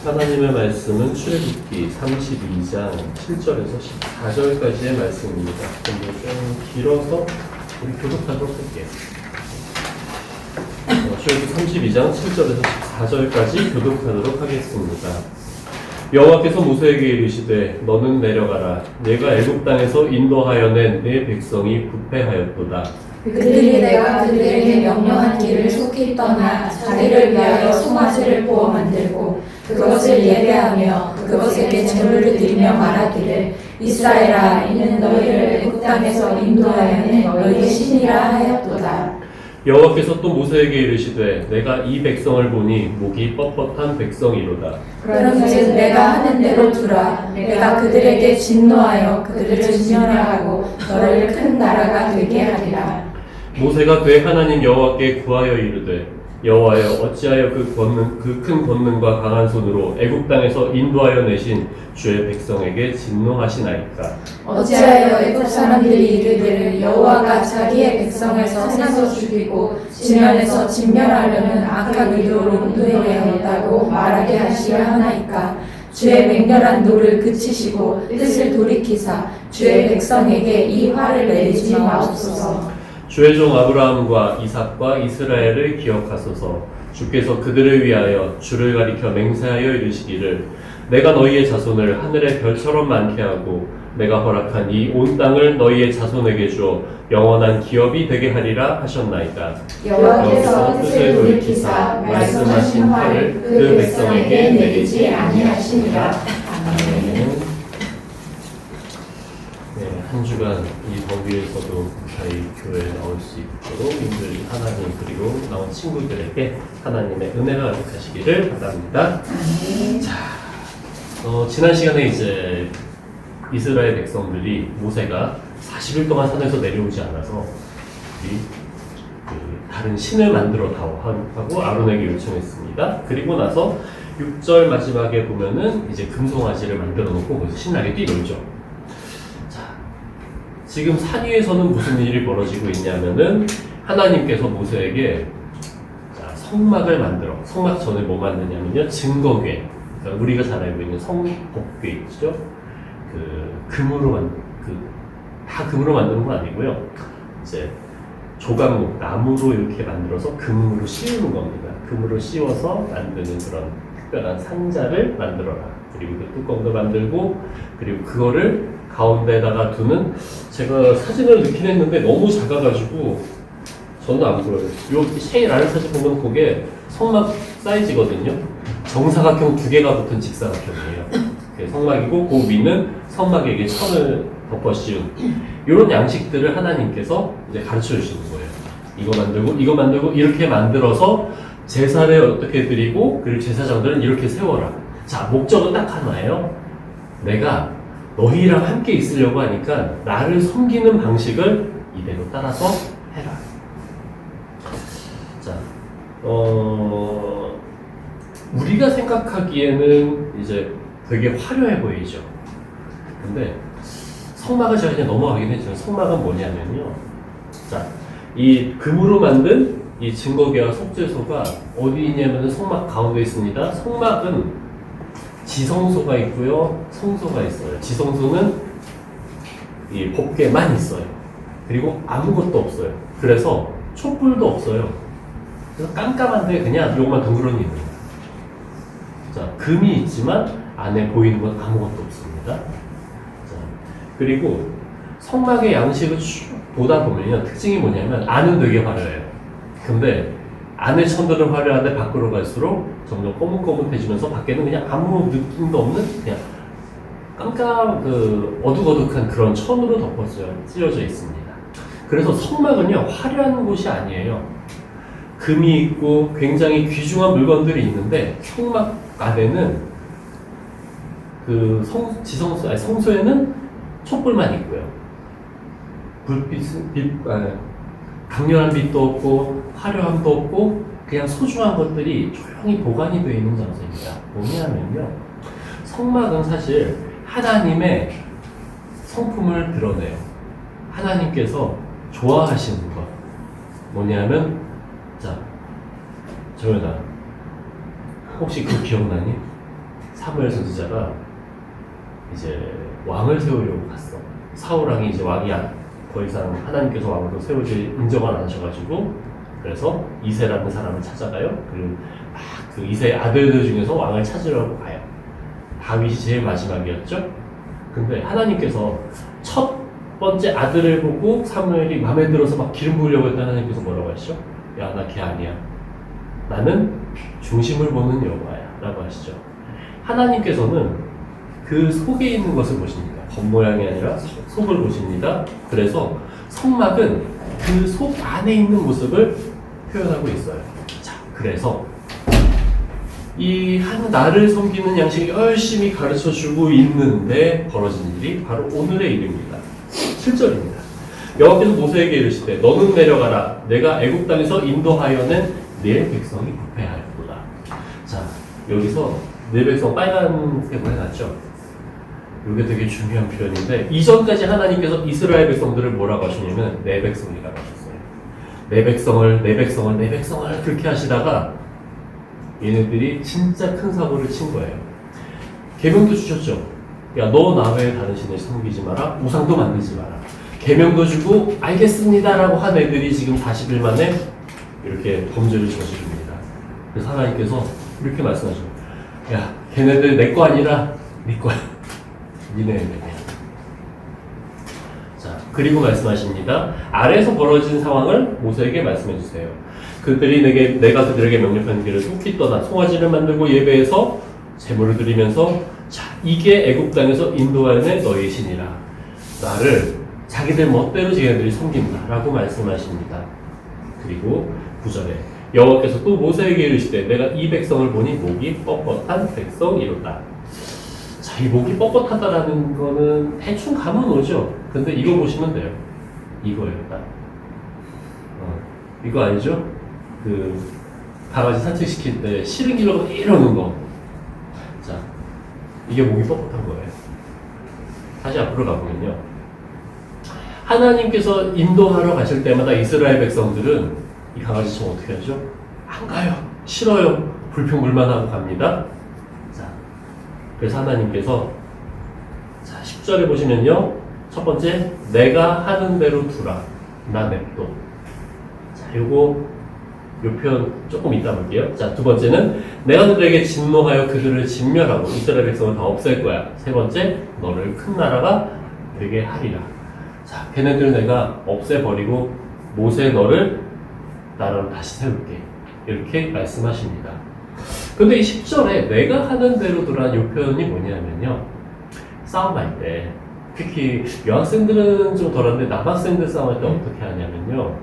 하나님의 말씀은 출애굽기 32장 7절에서 14절까지의 말씀입니다. 근데 좀 길어서 우리 교독하도록 할게요. 출애굽기 32장 7절에서 14절까지 교독하도록 하겠습니다. 여호와께서 모세에게 이르시되 너는 내려가라. 내가 애굽 땅에서 인도하여 낸 내 백성이 부패하였도다. 그들이 내가 그들에게 명령한 길을 속히 떠나 자기를 위하여 송아지를 구워 만들고 그것을 예배하며 그것에게 제물을 드리며 말하기를 이스라엘아 이는 너희를 애굽 땅에서 인도하여 낸 너희의 신이라 하였도다. 여호와께서 또 모세에게 이르시되 내가 이 백성을 보니 목이 뻣뻣한 백성이로다. 그런즉 내가 하는 대로 두라. 내가 그들에게 진노하여 그들을 진멸하고 너를 큰 나라가 되게 하리라. 모세가 되 하나님 여호와께 구하여 이르되 여호와여 어찌하여 그 큰 권능과 강한 손으로 애굽 땅에서 인도하여 내신 주의 백성에게 진노하시나이까. 어찌하여 애굽 사람들이 이르기를 여호와가 자기의 백성을 선에서 죽이고 지면에서 진멸하려는 악한 의도로 인도하였다고 말하게 하시려 하나이까. 주의 맹렬한 노를 그치시고 뜻을 돌이키사 주의 백성에게 이 화를 내리지 마옵소서. 주의 종 아브라함과 이삭과 이스라엘을 기억하소서. 주께서 그들을 위하여 주를 가리켜 맹세하여 이르시기를 내가 너희의 자손을 하늘의 별처럼 많게 하고 내가 허락한 이 온 땅을 너희의 자손에게 주어 영원한 기업이 되게 하리라 하셨나이다. 여호와께서 뜻을 돌이키사 말씀하신 화를 그 백성에게 내리지 아니하시니라. 아멘. 한 주간 이 더위에서도 무사히 교회에 나올 수 있도록 인들 하나님 그리고 나온 친구들에게 하나님의 은혜가 가득하시기를 바랍니다. 자, 지난 시간에 이제 이스라엘 백성들이 모세가 40일 동안 산에서 내려오지 않아서 다른 신을 만들어 다오 하고 아론에게 요청했습니다. 그리고 나서 6절 마지막에 보면은 이제 금송아지를 만들어 놓고 거기서 신나게 뛰놀죠. 지금 산 위에서는 무슨 일이 벌어지고 있냐면은 하나님께서 모세에게 성막을 만들어. 성막 전에 뭐 만드냐면요 증거궤. 그러니까 우리가 잘 알고 있는 성법궤 있죠. 다 금으로 만드는 건 아니고요. 이제 조각목 나무로 이렇게 만들어서 금으로 씌우는 겁니다. 금으로 씌워서 만드는 그런 특별한 상자를 만들어라. 그리고 그 뚜껑도 만들고 그리고 그거를 가운데다가 두는 제가 사진을 넣긴 했는데 너무 작아가지고 저는 안 보여요. 요 제일 아래 사진 보면 그게 성막 사이즈거든요. 정사각형 두 개가 붙은 직사각형이에요. 그게 성막이고 그 위는 성막에게 천을 덮어 씌운 이런 양식들을 하나님께서 이제 가르쳐 주시는 거예요. 이거 만들고 이렇게 만들어서 제사를 어떻게 드리고 그리고 제사장들은 이렇게 세워라. 자, 목적은 딱 하나예요. 내가 너희랑 함께 있으려고 하니까 나를 섬기는 방식을 이대로 따라서 해라. 자, 우리가 생각하기에는 이제 되게 화려해 보이죠. 근데 성막을 제가 그냥 넘어가긴 했지만 성막은 뭐냐면요. 자, 이 금으로 만든 이 증거궤와 속죄소가 어디 있냐면은 성막 가운데 있습니다. 성막은 지성소가 있고요, 성소가 있어요. 지성소는 이 법궤만 있어요. 그리고 아무것도 없어요. 그래서 촛불도 없어요. 그래서 깜깜한데 그냥 요것만 덩그러니 있는 거예요. 자, 금이 있지만 안에 보이는 건 아무것도 없습니다. 자, 그리고 성막의 양식을 쭉 보다 보면요, 특징이 뭐냐면 안은 되게 화려해요. 근데 안의 천들은 화려한데 밖으로 갈수록 점점 꼬뭇꼬뭇해지면서 밖에는 그냥 아무 느낌도 없는 그냥 어둑어둑한 그런 천으로 씌워져 있습니다. 그래서 성막은요 화려한 곳이 아니에요. 금이 있고 굉장히 귀중한 물건들이 있는데 성막 안에는 성소에는 촛불만 있고요. 강렬한 빛도 없고 화려함도 없고 그냥 소중한 것들이 조용히 보관이 되어 있는 장소입니다. 뭐냐면요, 성막은 사실 하나님의 성품을 드러내요. 하나님께서 좋아하시는 것 뭐냐면, 자, 정연아 혹시 그거 기억나니? 사무엘 선지자가 이제 왕을 세우려고 갔어. 사울 왕이 이제 왕이 더 이상 하나님께서 왕으로 세우지 인정을 안 하셔가지고 그래서 이새라는 사람을 찾아가요. 그리고 막 그 이새의 아들들 중에서 왕을 찾으려고 가요. 다윗이 제일 마지막이었죠. 근데 하나님께서 첫 번째 아들을 보고 사무엘이 마음에 들어서 막 기름 부으려고 했던 하나님께서 뭐라고 하시죠? 야, 나 걔 아니야. 나는 중심을 보는 여호와야 라고 하시죠. 하나님께서는 그 속에 있는 것을 보십니다. 겉모양이 아니라 속을 보십니다. 그래서 성막은 그 속 안에 있는 모습을 표현하고 있어요. 자, 그래서 이 한 나를 섬기는 양식을 열심히 가르쳐주고 있는데 벌어진 일이 바로 오늘의 일입니다. 7절입니다. 여호와께서 모세에게 이르시되 너는 내려가라. 내가 애굽 땅에서 인도하여낸 내 백성이 부패하였도다. 자, 여기서 내 백성 빨간색으로 해놨죠. 이게 되게 중요한 표현인데 이전까지 하나님께서 이스라엘 백성들을 뭐라고 하시냐면 내 백성이라고 하셨어요. 내 백성을 내 백성을 내 백성을 그렇게 하시다가 얘네들이 진짜 큰 사고를 친 거예요. 계명도 주셨죠. 야, 너 나 외에 다른 신을 섬기지 마라. 우상도 만들지 마라. 계명도 주고 알겠습니다라고 한 애들이 지금 40일 만에 이렇게 범죄를 저지릅니다. 그래서 하나님께서 이렇게 말씀하시죠. 야, 걔네들 내 거 아니라 네 거야. 니네 애들이야. 자, 그리고 말씀하십니다. 아래에서 벌어진 상황을 모세에게 말씀해 주세요. 그들이 내가 그들에게 명령한 길을 속히 떠나 송아지를 만들고 예배해서 제물을 드리면서 자, 이게 애굽 땅에서 인도하는 너희 신이라. 나를 자기들 멋대로 쟤네들이 섬긴다라고 말씀하십니다. 그리고 9절에 여호와께서 또 모세에게 이르시되 내가 이 백성을 보니 목이 뻣뻣한 백성이로다. 자, 이 목이 뻣뻣하다라는 거는 대충 감은 오죠. 근데 이거 보시면 돼요. 이거예요, 딱. 이거 아니죠? 그 강아지 산책시킬 때 싫은 길로 이러는 거. 자, 이게 목이 뻣뻣한 거예요. 다시 앞으로 가보면요. 하나님께서 인도하러 가실 때마다 이스라엘 백성들은 이 강아지처럼 어떻게 하죠? 안 가요. 싫어요. 불평불만하고 갑니다. 자, 그래서 하나님께서 자, 10절에 보시면요. 첫 번째, 내가 하는 대로 두라. 나 냅둬. 자, 요 표현 조금 이따 볼게요. 자, 두 번째는 내가 그들에게 진노하여 그들을 진멸하고 이스라엘 백성을 다 없앨 거야. 세 번째, 너를 큰 나라가 되게 하리라. 자, 걔네들 내가 없애버리고 모세 너를 나라로 다시 세울게. 이렇게 말씀하십니다. 근데 이 10절에 내가 하는 대로 두라는 이 표현이 뭐냐면요. 싸움할 때 특히 여학생들은 좀 덜한데 남학생들 싸움할 때 어떻게 하냐면요.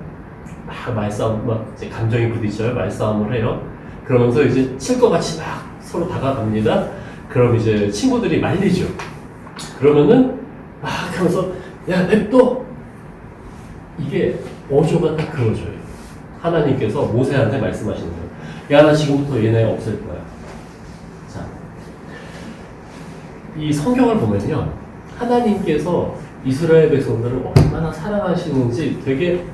막 말싸움, 막 이제 감정이 부딪혀요. 말싸움을 해요. 그러면서 이제 칠 것 같이 막 서로 다가갑니다. 그럼 이제 친구들이 말리죠. 그러면은 막 하면서 야, 냅둬! 이게 어조가 딱 그 어조예요. 하나님께서 모세한테 말씀하시는 거예요. 야, 나 지금부터 얘네 없앨 거야. 자, 이 성경을 보면요. 하나님께서 이스라엘 백성들을 얼마나 사랑하시는지 되게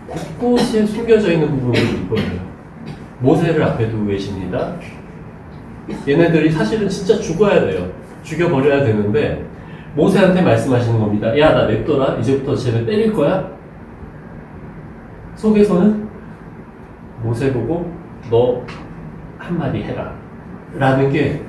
곳곳에 숨겨져 있는 부분들이 있거든요. 모세를 앞에 두고 계십니다. 얘네들이 사실은 진짜 죽어야 돼요. 죽여버려야 되는데 모세한테 말씀하시는 겁니다. 야, 나 냅둬라. 이제부터 쟤네 때릴 거야. 속에서는 모세 보고 너 한마디 해라 라는 게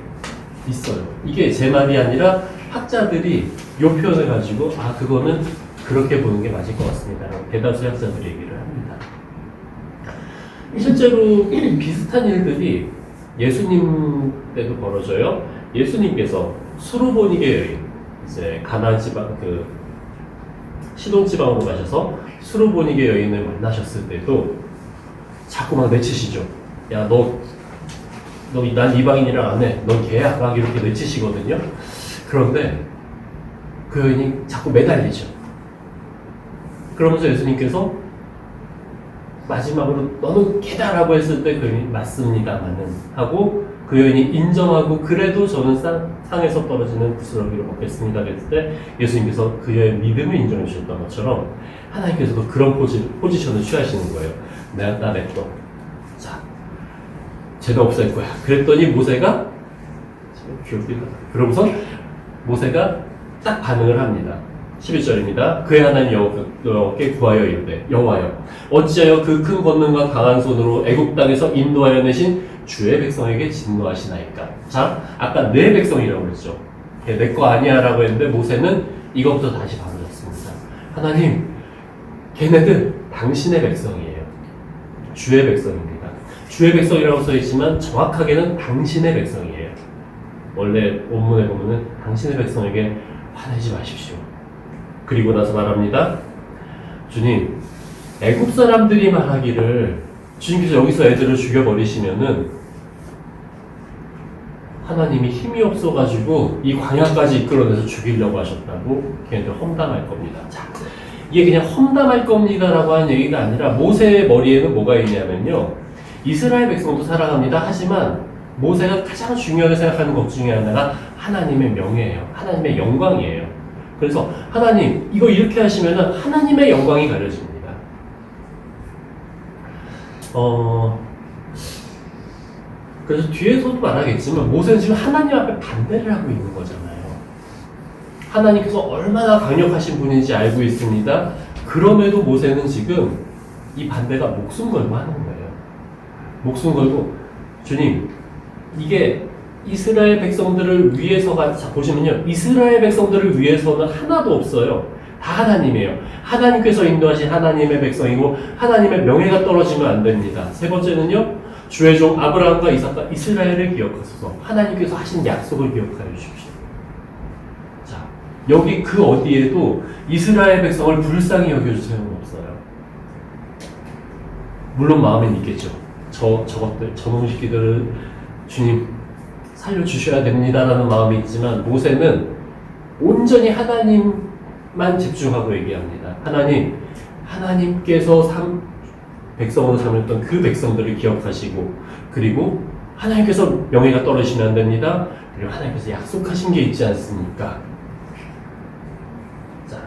있어요. 이게 제 말이 아니라 학자들이 요 표현을 가지고 아, 그거는 그렇게 보는 게 맞을 것 같습니다. 대다수 학자들이 얘기를 합니다. 실제로 비슷한 일들이 예수님 때도 벌어져요. 예수님께서 수르보니게 여인, 이제 가나안 지방, 그 시돈 지방으로 가셔서 수르보니게 여인을 만나셨을 때도 자꾸 막 내치시죠. 야, 난 이방인이랑 안 해. 넌 개야. 막 이렇게 내치시거든요. 그런데 그 여인이 자꾸 매달리죠. 그러면서 예수님께서 마지막으로 너는 개다라고 했을 때 그 여인이 맞습니다만은 하고 그 여인이 인정하고 그래도 저는 상에서 떨어지는 부스러기를 먹겠습니다 그랬을 때 예수님께서 그 여인의 믿음을 인정해 주셨던 것처럼 하나님께서도 그런 포지션을 취하시는 거예요. 나 냅둬. 자, 쟤도 없앨 거야. 그랬더니 모세가 귀엽기도 하다. 그러고서 모세가 딱 반응을 합니다. 11절입니다. 그의 하나님 여호와께 구하여 이르되 여호와여 어찌하여 그 큰 권능과 강한 손으로 애굽 땅에서 인도하여 내신 주의 백성에게 진노하시나이까. 자, 아까 내 백성이라고 그랬죠. 내 거 아니야 라고 했는데 모세는 이것부터 다시 바로 잡습니다. 하나님, 걔네들 당신의 백성이에요. 주의 백성입니다. 주의 백성이라고 써있지만 정확하게는 당신의 백성이에요. 원래 원문에 보면은 당신의 백성에게 화내지 마십시오. 그리고 나서 말합니다. 주님, 애굽 사람들이 말하기를 주님께서 여기서 애들을 죽여버리시면은 하나님이 힘이 없어가지고 이 광야까지 이끌어내서 죽이려고 하셨다고 걔네들 험담할 겁니다. 자, 이게 그냥 험담할 겁니다라고 하는 얘기가 아니라 모세의 머리에는 뭐가 있냐면요. 이스라엘 백성도 사랑합니다. 하지만 모세가 가장 중요하게 생각하는 것 중에 하나가 하나님의 명예예요. 하나님의 영광이에요. 그래서 하나님 이거 이렇게 하시면 하나님의 영광이 가려집니다. 그래서 뒤에서도 말하겠지만 모세는 지금 하나님 앞에 반대를 하고 있는 거잖아요. 하나님께서 얼마나 강력하신 분인지 알고 있습니다. 그럼에도 모세는 지금 이 반대가 목숨 걸고 하는 거예요. 목숨 걸고 주님 이게 이스라엘 백성들을 위해서가 자 보시면요. 이스라엘 백성들을 위해서는 하나도 없어요. 다 하나님이에요. 하나님께서 인도하신 하나님의 백성이고 하나님의 명예가 떨어지면 안 됩니다. 세 번째는요. 주의 종 아브라함과 이삭과 이스라엘을 기억하소서. 하나님께서 하신 약속을 기억하여 주십시오. 자, 여기 그 어디에도 이스라엘 백성을 불쌍히 여겨주세요는 없어요. 물론 마음엔 있겠죠. 저것들, 저놈 새끼들을 주님 살려주셔야 됩니다라는 마음이 있지만 모세는 온전히 하나님만 집중하고 얘기합니다. 하나님, 하나님께서 백성으로 삼았던 그 백성들을 기억하시고 그리고 하나님께서 명예가 떨어지면 안 됩니다. 그리고 하나님께서 약속하신 게 있지 않습니까? 자,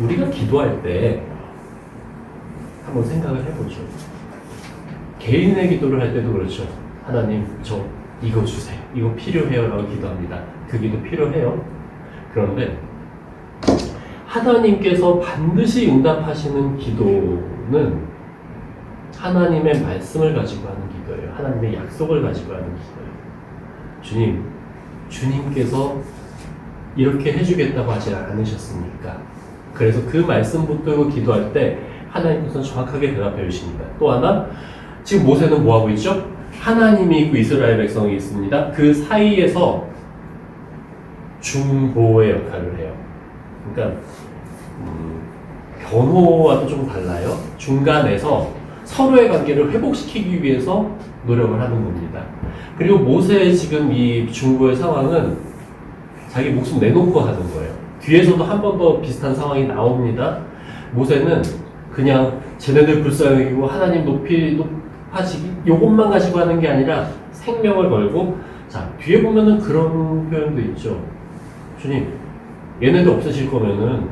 우리가 기도할 때 한번 생각을 해보죠. 개인의 기도를 할 때도 그렇죠. 하나님, 저 이거 주세요. 이거 필요해요. 라고 기도합니다. 그 기도 필요해요. 그런데 하나님께서 반드시 응답하시는 기도는 하나님의 말씀을 가지고 하는 기도예요. 하나님의 약속을 가지고 하는 기도예요. 주님께서 이렇게 해주겠다고 하지 않으셨습니까? 그래서 그 말씀 붙들고 기도할 때 하나님께서는 정확하게 대답해 주십니다. 또 하나, 지금 모세는 뭐하고 있죠? 하나님이 있고 이스라엘 백성이 있습니다. 그 사이에서 중보의 역할을 해요. 그러니까 변호와도 좀 달라요. 중간에서 서로의 관계를 회복시키기 위해서 노력을 하는 겁니다. 그리고 모세의 지금 이 중보의 상황은 자기 목숨 내놓고 하는 거예요. 뒤에서도 한 번 더 비슷한 상황이 나옵니다. 모세는 그냥 쟤네들 불쌍히 여기고 하나님 높아지기 요것만 가지고 하는 게 아니라 생명을 걸고 자 뒤에 보면은 그런 표현도 있죠. 주님 얘네들 없애실 거면은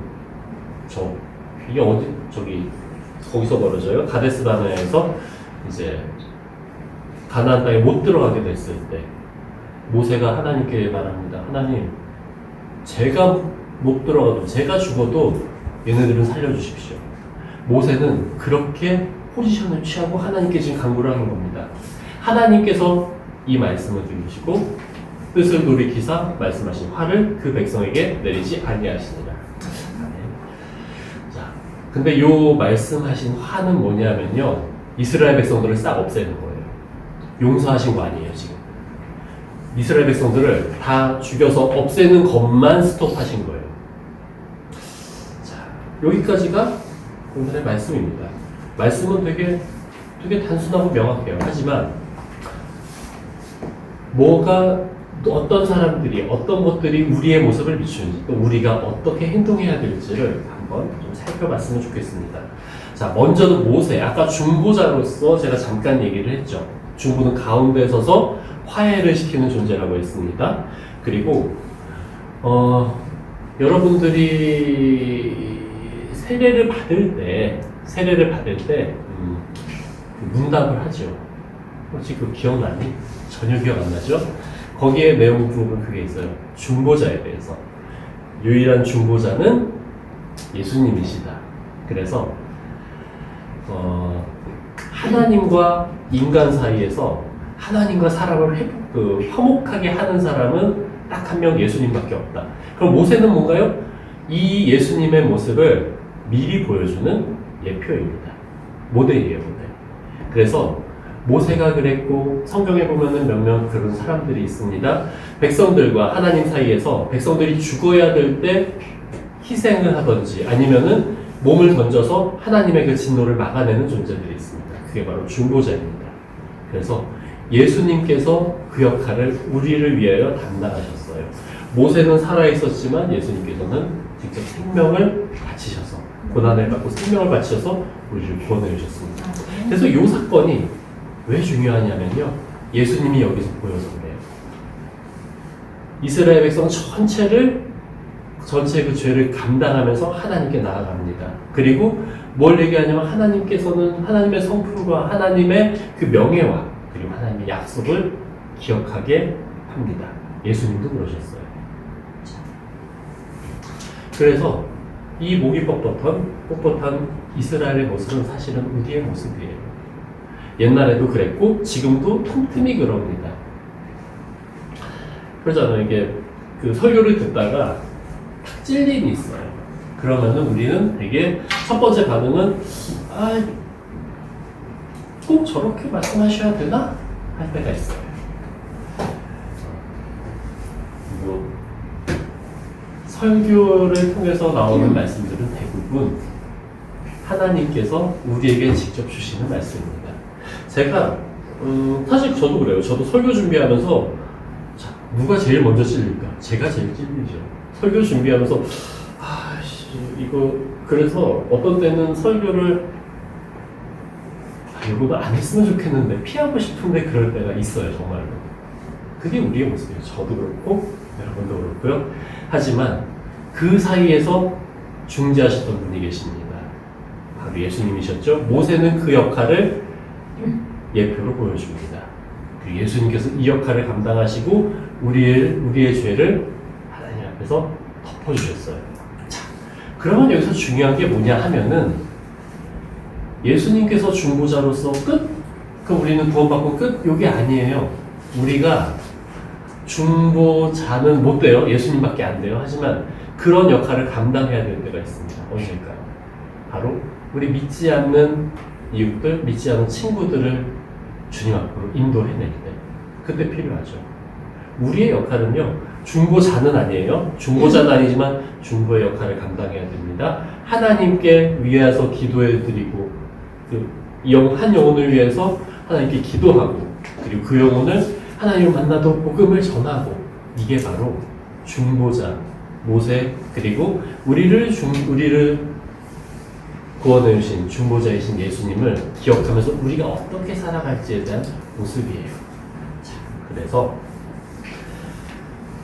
이게 어디 거기서 벌어져요. 가데스 바네아에서 이제 가나안 땅에 못 들어가게 됐을 때 모세가 하나님께 말합니다. 하나님, 제가 못 들어가도 제가 죽어도 얘네들은 살려주십시오. 모세는 그렇게 포지션을 취하고 하나님께 지금 간구를 하는 겁니다. 하나님께서 이 말씀을 들으시고 뜻을 돌이키사 말씀하신 화를 그 백성에게 내리지 아니하시니라. 근데 요 말씀하신 화는 뭐냐면요. 이스라엘 백성들을 싹 없애는 거예요. 용서하신 거 아니에요, 지금. 이스라엘 백성들을 다 죽여서 없애는 것만 스톱하신 거예요. 자, 여기까지가 오늘의 말씀입니다. 말씀은 되게 단순하고 명확해요. 하지만 어떤 사람들이 어떤 것들이 우리의 모습을 비추는지 또 우리가 어떻게 행동해야 될지를 한번 좀 살펴봤으면 좋겠습니다. 자, 먼저는 모세, 아까 중보자로서 제가 잠깐 얘기를 했죠. 중보는 가운데 서서 화해를 시키는 존재라고 했습니다. 그리고 여러분들이 세례를 받을 때 문답을 하죠. 혹시 그거 기억나니? 전혀 기억 안 나죠? 거기에 내용 부분 그게 있어요. 중보자에 대해서. 유일한 중보자는 예수님이시다. 그래서 하나님과 인간 사이에서 하나님과 사람을 화목하게 하는 사람은 딱 한 명 예수님밖에 없다. 그럼 모세는 뭔가요? 이 예수님의 모습을 미리 보여주는 예표입니다. 모델이에요, 모델. 그래서 모세가 그랬고 성경에 보면은 몇몇 그런 사람들이 있습니다. 백성들과 하나님 사이에서 백성들이 죽어야 될 때 희생을 하든지 아니면은 몸을 던져서 하나님의 그 진노를 막아내는 존재들이 있습니다. 그게 바로 중보자입니다. 그래서 예수님께서 그 역할을 우리를 위하여 담당하셨어요. 모세는 살아있었지만 예수님께서는 직접 생명을 바치셔서 고난을 받고 생명을 바치셔서 우리를 구원해 주셨습니다. 그래서 이 사건이 왜 중요하냐면요. 예수님이 여기서 보여서 그래요. 이스라엘 백성 전체 그 죄를 감당하면서 하나님께 나아갑니다. 그리고 뭘 얘기하냐면 하나님께서는 하나님의 성품과 하나님의 그 명예와 그리고 하나님의 약속을 기억하게 합니다. 예수님도 그러셨어요. 그래서 이 목이 뻣뻣한 이스라엘의 모습은 사실은 우리의 모습이에요. 옛날에도 그랬고 지금도 틈틈이 그럽니다. 그러잖아요. 이게 그 설교를 듣다가 탁 찔림이 있어요. 그러면은 우리는 되게 첫 번째 반응은 꼭 저렇게 말씀하셔야 되나? 할 때가 있어요. 그리고 설교를 통해서 나오는 말씀들은 대부분 하나님께서 우리에게 직접 주시는 말씀입니다. 제가 사실 저도 그래요. 저도 설교 준비하면서 누가 제일 먼저 찔릴까? 제가 제일 찔리죠. 설교 준비하면서 이거 그래서 어떤 때는 설교를 이거는 안 했으면 좋겠는데 피하고 싶은데 그럴 때가 있어요. 정말로. 그게 우리의 모습이에요. 저도 그렇고 여러분도 그렇고요. 하지만 그 사이에서 중재하셨던 분이 계십니다. 바로 예수님이셨죠. 모세는 그 역할을 예표로 보여줍니다. 그리고 예수님께서 이 역할을 감당하시고 우리의 죄를 하나님 앞에서 덮어주셨어요. 자, 그러면 여기서 중요한 게 뭐냐 하면은 예수님께서 중보자로서 끝? 그럼 우리는 구원받고 끝? 요게 아니에요. 우리가 중보자는 못 돼요. 예수님밖에 안 돼요. 하지만 그런 역할을 감당해야 될 때가 있습니다. 언제일까요? 바로 우리 믿지 않는 이웃들, 믿지 않는 친구들을 주님 앞으로 인도해낼 때 그때 필요하죠. 우리의 역할은요. 중보자는 아니에요. 중보자는 아니지만 중보의 역할을 감당해야 됩니다. 하나님께 위해서 기도해드리고 한 영혼을 위해서 하나님께 기도하고 그리고 그 영혼을 하나님을 만나도 복음을 전하고 이게 바로 중보자 모세 그리고 우리를 구원해 주신 중보자이신 예수님을 기억하면서 우리가 어떻게 살아갈지에 대한 모습이에요. 자, 그래서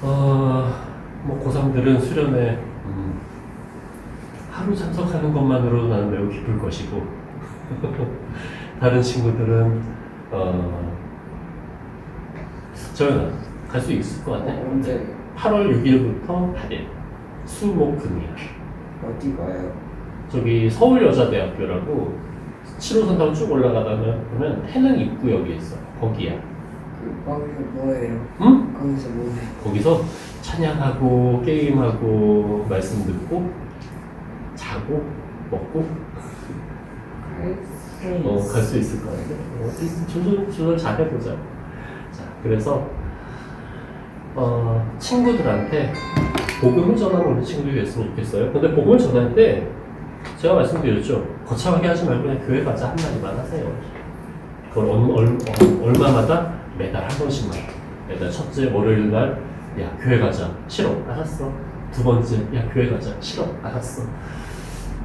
고3들은 수련회 하루 참석하는 것만으로도 나는 매우 기쁠 것이고 다른 친구들은 저는 갈 수 있을 것 같아. 언제? 8월 6일부터 8일 수목금이야. 어디 가요? 저기 서울여자대학교라고 7호선 타고 쭉 올라가다 보면 태릉 입구역에 있어. 거기야. 거기서 뭐해요? 응? 거기서 뭐해? 거기서 찬양하고 게임하고 말씀 듣고 자고 먹고 갈 수 있을 것 같아. 조절 잘해보자. 자, 그래서 친구들한테 복음을 전하는 우리 친구들이 됐으면 좋겠어요. 근데 복음을 전할 때 제가 말씀드렸죠. 거창하게 하지 말고 그냥 교회 가자 한마디만 하세요. 그걸 얼마마다 매달 한 번씩만. 매달 첫째 월요일 날 야 교회 가자. 싫어. 알았어. 두 번째 야 교회 가자. 싫어. 알았어.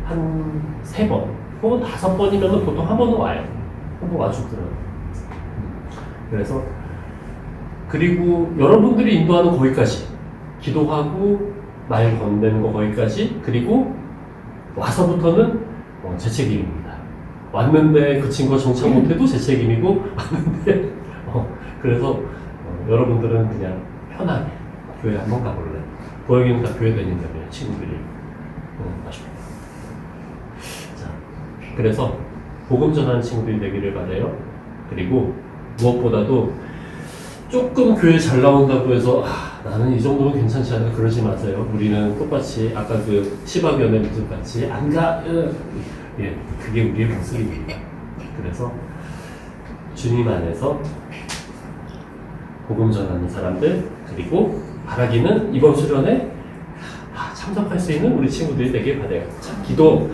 한 3번 혹은 5번이면 보통 한 번은 와요. 한 번 와주더라고요. 그래서 그리고 여러분들이 인도하는 거기까지 기도하고 말 건네는 거 거기까지 그리고 와서부터는 제 책임입니다. 왔는데 그 친구가 정착 못해도 제 책임이고 왔는데 그래서 여러분들은 그냥 편하게 교회 한번 가볼래? 보영이는 다 교회 다닌다며 친구들이. 아쉽다. 자, 그래서 복음 전하는 친구들이 되기를 바라요. 그리고 무엇보다도 조금 교회 잘 나온다고 해서 나는 이 정도면 괜찮지 않을까 그러지 마세요. 우리는 똑같이 아까 그 시바견의 모습 같이 안 가. 예, 그게 우리의 모습입니다. 그래서 주님 안에서 복음 전하는 사람들 그리고 바라기는 이번 수련회 참석할 수 있는 우리 친구들이 되길 바라요. 자, 기도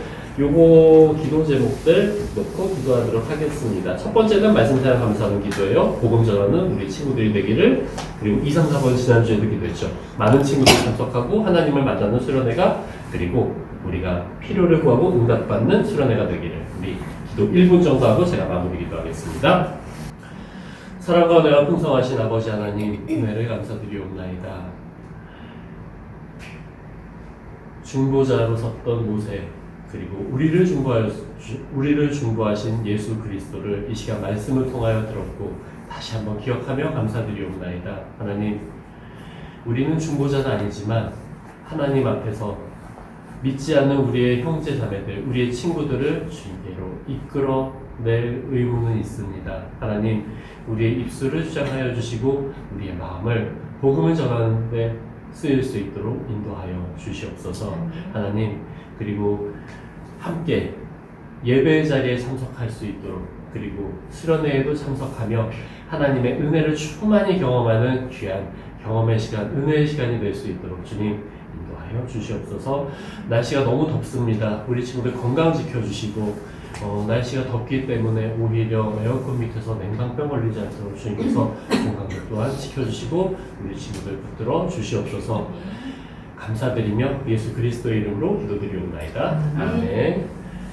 제목들 놓고 기도하도록 하겠습니다. 첫 번째는 말씀 사랑 감사하는 기도예요. 복음 전하는 우리 친구들이 되기를. 그리고 2, 3, 4번 지난주에도 기도했죠. 많은 친구들이 참석하고 하나님을 만나는 수련회가 그리고 우리가 필요를 구하고 응답받는 수련회가 되기를. 우리 기도 1분 정도 하고 제가 마무리 기도하겠습니다. 사랑과 은혜가 풍성하신 아버지 하나님 은혜를 감사드리옵나이다. 중보자로 섰던 모세 그리고 우리를 중보하신 예수 그리스도를 이 시간 말씀을 통하여 들었고 다시 한번 기억하며 감사드리옵나이다. 하나님, 우리는 중보자는 아니지만 하나님 앞에서 믿지 않는 우리의 형제 자매들, 우리의 친구들을 주님께로 이끌어낼 의무는 있습니다. 하나님, 우리의 입술을 주장하여 주시고 우리의 마음을 복음을 전하는 데 쓰일 수 있도록 인도하여 주시옵소서. 하나님, 그리고 함께 예배 자리에 참석할 수 있도록 그리고 수련회에도 참석하며 하나님의 은혜를 충만히 경험하는 귀한 경험의 시간, 은혜의 시간이 될 수 있도록 주님 인도하여 주시옵소서. 날씨가 너무 덥습니다. 우리 친구들 건강 지켜주시고 날씨가 덥기 때문에 오히려 에어컨 밑에서 냉방병 걸리지 않도록 주님께서 건강 또한 지켜주시고 우리 친구들 붙들어 주시옵소서. 감사드리며 예수 그리스도의 이름으로 기도드리옵나이다. 아멘.